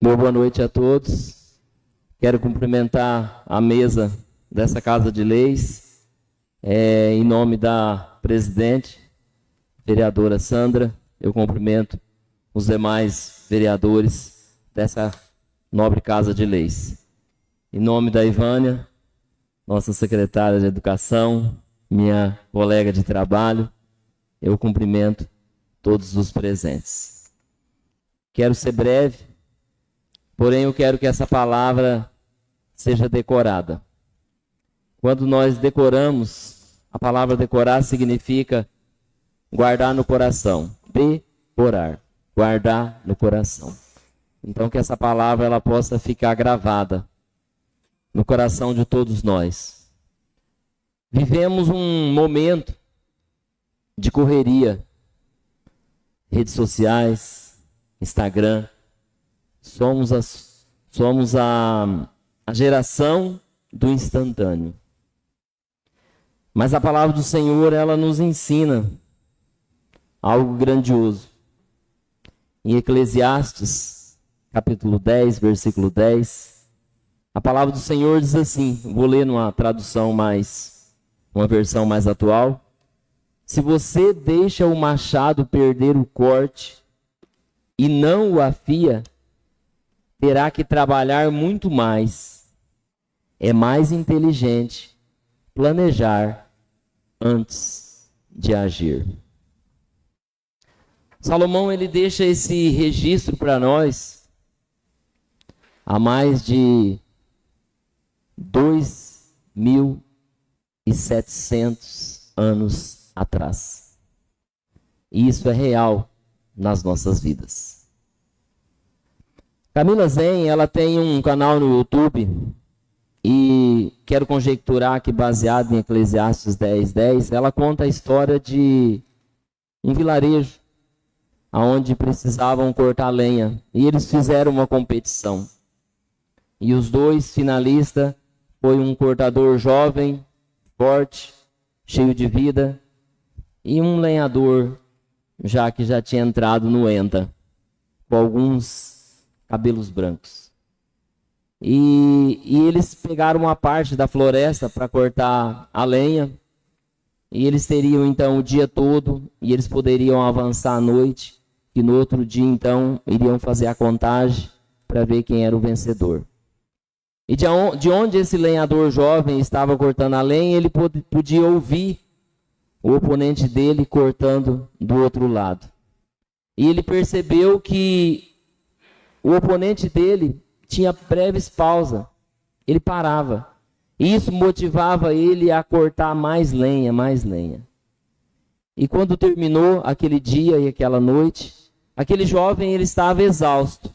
Meu boa noite a todos. Quero cumprimentar a mesa dessa Casa de Leis, em nome da presidente, vereadora Sandra. Eu cumprimento os demais vereadores dessa nobre Casa de Leis. Em nome da Ivânia, nossa secretária de Educação, minha colega de trabalho, eu cumprimento todos os presentes. Quero ser breve, porém eu quero que essa palavra seja decorada. Quando nós decoramos, a palavra decorar significa guardar no coração. Decorar, guardar no coração. Então que essa palavra ela possa ficar gravada no coração de todos nós. Vivemos um momento de correria. Redes sociais, Instagram. Somos a geração do instantâneo. Mas a palavra do Senhor, ela nos ensina algo grandioso. Em Eclesiastes, capítulo 10, versículo 10, a palavra do Senhor diz assim, vou ler numa tradução uma versão mais atual. Se você deixa o machado perder o corte e não o afia, terá que trabalhar muito mais. É mais inteligente planejar antes de agir. Salomão ele deixa esse registro para nós há mais de 2.700 anos atrás. E isso é real nas nossas vidas. Camila Zen, ela tem um canal no YouTube e quero conjecturar que baseado em Eclesiastes 10:10, ela conta a história de um vilarejo onde precisavam cortar lenha e eles fizeram uma competição. E os dois finalistas foi um cortador jovem, forte, cheio de vida e um lenhador que já tinha entrado no ENTA, com alguns cabelos brancos. E eles pegaram uma parte da floresta para cortar a lenha. E eles teriam então o dia todo e eles poderiam avançar à noite. E no outro dia então iriam fazer a contagem para ver quem era o vencedor. E de onde esse lenhador jovem estava cortando a lenha, ele podia ouvir o oponente dele cortando do outro lado. E ele percebeu que o oponente dele tinha breves pausas, ele parava. E isso motivava ele a cortar mais lenha, mais lenha. E quando terminou aquele dia e aquela noite, aquele jovem ele estava exausto,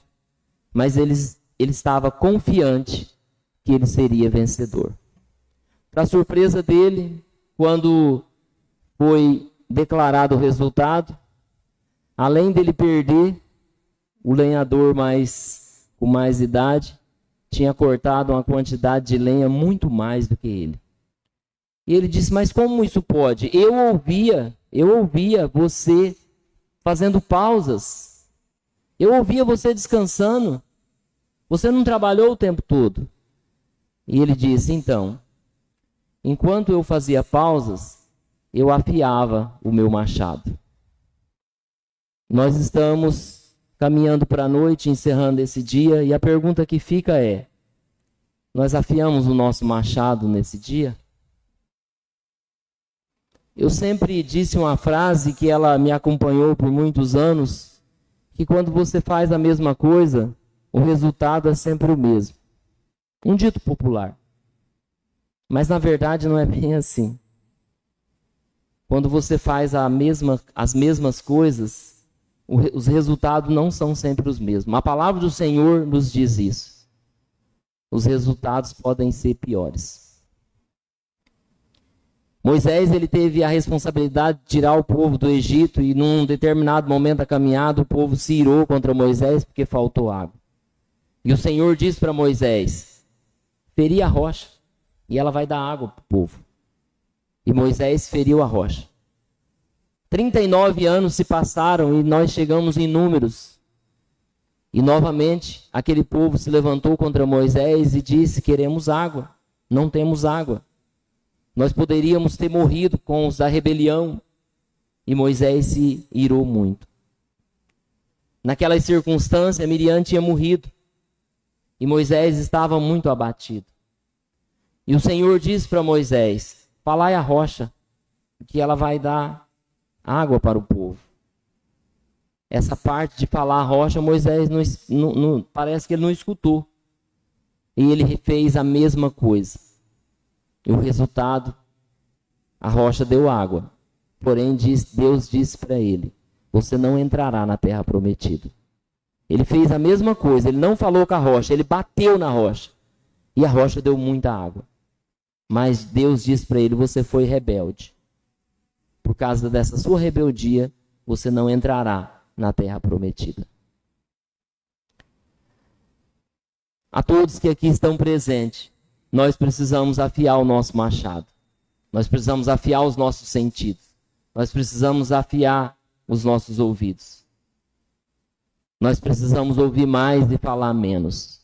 mas ele estava confiante que ele seria vencedor. Para surpresa dele, quando foi declarado o resultado, além dele perder, o lenhador com mais idade tinha cortado uma quantidade de lenha muito mais do que ele. E ele disse, mas como isso pode? Eu ouvia você fazendo pausas. Eu ouvia você descansando. Você não trabalhou o tempo todo. E ele disse, então, enquanto eu fazia pausas, eu afiava o meu machado. Nós estamos caminhando para a noite, encerrando esse dia, e a pergunta que fica é, nós afiamos o nosso machado nesse dia? Eu sempre disse uma frase que ela me acompanhou por muitos anos, que quando você faz a mesma coisa, o resultado é sempre o mesmo. Um dito popular. Mas na verdade não é bem assim. Quando você faz as mesmas coisas, os resultados não são sempre os mesmos. A palavra do Senhor nos diz isso. Os resultados podem ser piores. Moisés ele teve a responsabilidade de tirar o povo do Egito e num determinado momento da caminhada o povo se irou contra Moisés porque faltou água. E o Senhor disse para Moisés, feri a rocha e ela vai dar água para o povo. E Moisés feriu a rocha. 39 anos se passaram e nós chegamos em Números. E novamente, aquele povo se levantou contra Moisés e disse: queremos água, não temos água. Nós poderíamos ter morrido com os da rebelião. E Moisés se irou muito. Naquela circunstância, Miriam tinha morrido. E Moisés estava muito abatido. E o Senhor disse para Moisés: falai à rocha, que ela vai dar água para o povo. Essa parte de falar à rocha, Moisés parece que ele não escutou. E ele fez a mesma coisa. E o resultado, a rocha deu água. Porém, Deus disse para ele: você não entrará na terra prometida. Ele fez a mesma coisa, ele não falou com a rocha, ele bateu na rocha. E a rocha deu muita água. Mas Deus disse para ele: você foi rebelde. Por causa dessa sua rebeldia, você não entrará na terra prometida. A todos que aqui estão presentes, nós precisamos afiar o nosso machado. Nós precisamos afiar os nossos sentidos. Nós precisamos afiar os nossos ouvidos. Nós precisamos ouvir mais e falar menos.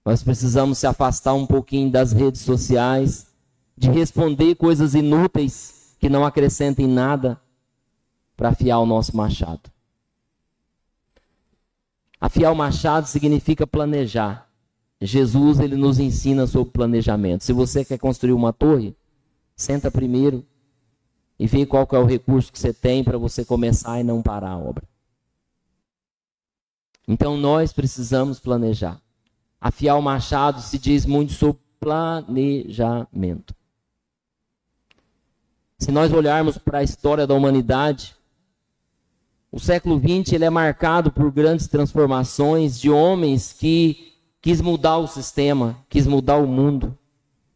Nós precisamos se afastar um pouquinho das redes sociais, de responder coisas inúteis que não acrescentem nada, para afiar o nosso machado. Afiar o machado significa planejar. Jesus, ele nos ensina sobre planejamento. Se você quer construir uma torre, senta primeiro e vê qual que é o recurso que você tem para você começar e não parar a obra. Então nós precisamos planejar. Afiar o machado se diz muito sobre planejamento. Se nós olharmos para a história da humanidade, o século XX ele é marcado por grandes transformações de homens que quis mudar o sistema, quis mudar o mundo.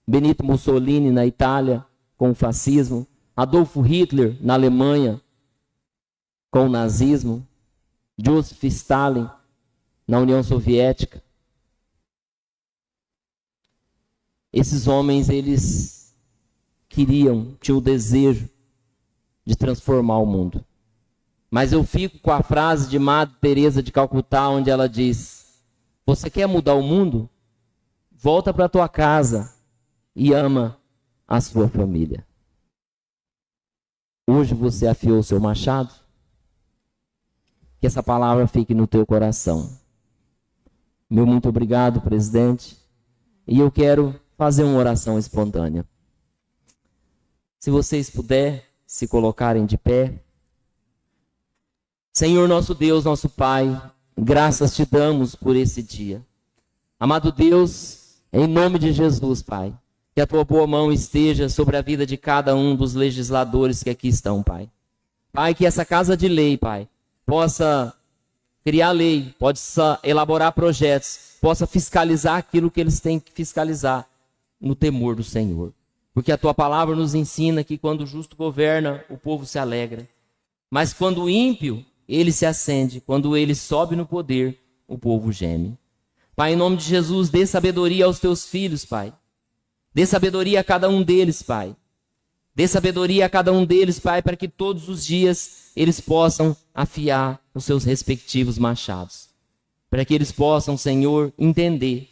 Benito Mussolini na Itália, com o fascismo. Adolf Hitler na Alemanha, com o nazismo. Joseph Stalin na União Soviética. Esses homens, eles tinham o desejo de transformar o mundo. Mas eu fico com a frase de Madre Teresa de Calcutá, onde ela diz: você quer mudar o mundo? Volta para a tua casa e ama a sua família. Hoje você afiou o seu machado? Que essa palavra fique no teu coração. Meu muito obrigado, presidente. E eu quero fazer uma oração espontânea. Se vocês puderem se colocarem de pé. Senhor nosso Deus, nosso Pai, graças te damos por esse dia. Amado Deus, em nome de Jesus, Pai, que a tua boa mão esteja sobre a vida de cada um dos legisladores que aqui estão, Pai. Pai, que essa casa de lei, Pai, possa criar lei, possa elaborar projetos, possa fiscalizar aquilo que eles têm que fiscalizar no temor do Senhor. Porque a tua palavra nos ensina que quando o justo governa, o povo se alegra. Mas quando o ímpio, ele se acende. Quando ele sobe no poder, o povo geme. Pai, em nome de Jesus, dê sabedoria aos teus filhos, Pai. Dê sabedoria a cada um deles, Pai. Dê sabedoria a cada um deles, Pai, para que todos os dias eles possam afiar os seus respectivos machados. Para que eles possam, Senhor, entender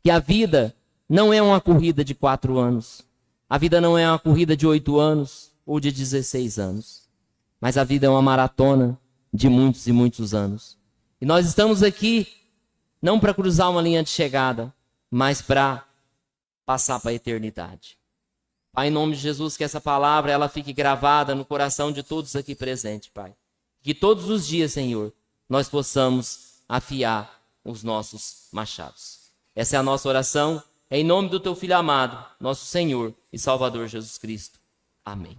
que a vida não é uma corrida de 4 anos. A vida não é uma corrida de 8 anos ou de 16 anos. Mas a vida é uma maratona de muitos e muitos anos. E nós estamos aqui não para cruzar uma linha de chegada, mas para passar para a eternidade. Pai, em nome de Jesus, que essa palavra ela fique gravada no coração de todos aqui presentes, Pai. Que todos os dias, Senhor, nós possamos afiar os nossos machados. Essa é a nossa oração, em nome do teu Filho amado, nosso Senhor e Salvador Jesus Cristo. Amém.